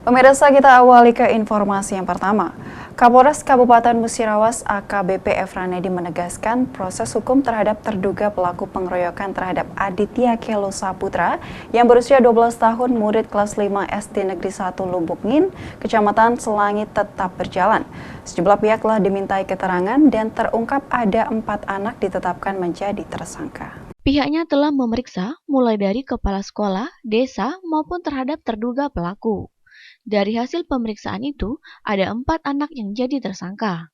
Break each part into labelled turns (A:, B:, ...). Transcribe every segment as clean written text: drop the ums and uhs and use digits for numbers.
A: Pemirsa, kita awali ke informasi yang pertama. Kapolres Kabupaten Musirawas AKBP Efranedi menegaskan proses hukum terhadap terduga pelaku pengeroyokan terhadap Aditya Kelo Saputra yang berusia 12 tahun, murid kelas 5 SD Negeri 1 Lubukngin, Kecamatan Selangit tetap berjalan. Sejumlah pihak telah dimintai keterangan dan terungkap ada 4 anak ditetapkan menjadi tersangka.
B: Pihaknya telah memeriksa mulai dari kepala sekolah, desa, maupun terhadap terduga pelaku. Dari hasil pemeriksaan itu, ada 4 anak yang jadi tersangka.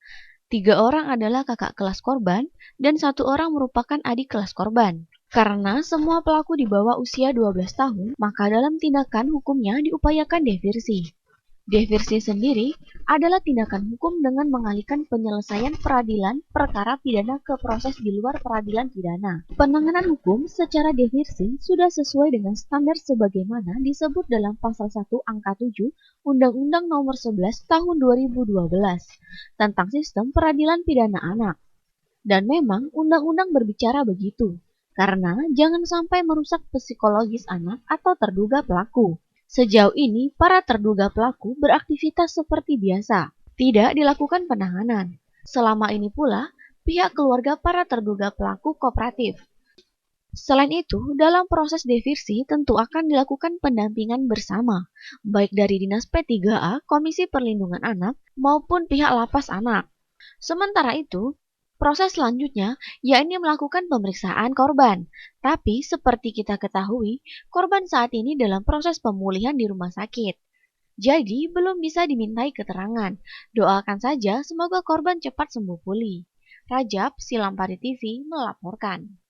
B: 3 orang adalah kakak kelas korban, dan 1 orang merupakan adik kelas korban. Karena semua pelaku di bawah usia 12 tahun, maka dalam tindakan hukumnya diupayakan diversi. Diversi sendiri adalah tindakan hukum dengan mengalihkan penyelesaian peradilan perkara pidana ke proses di luar peradilan pidana. Penanganan hukum secara diversi sudah sesuai dengan standar sebagaimana disebut dalam pasal 1 angka 7 Undang-Undang Nomor 11 Tahun 2012 tentang sistem peradilan pidana anak. Dan memang undang-undang berbicara begitu, karena jangan sampai merusak psikologis anak atau terduga pelaku. Sejauh ini, para terduga pelaku beraktivitas seperti biasa, tidak dilakukan penahanan. Selama ini pula, pihak keluarga para terduga pelaku kooperatif. Selain itu, dalam proses diversi tentu akan dilakukan pendampingan bersama, baik dari Dinas P3A, Komisi Perlindungan Anak, maupun pihak lapas anak. Sementara itu, proses selanjutnya yakni melakukan pemeriksaan korban. Tapi seperti kita ketahui, korban saat ini dalam proses pemulihan di rumah sakit. Jadi belum bisa dimintai keterangan. Doakan saja semoga korban cepat sembuh pulih. Rajab, Silampari TV melaporkan.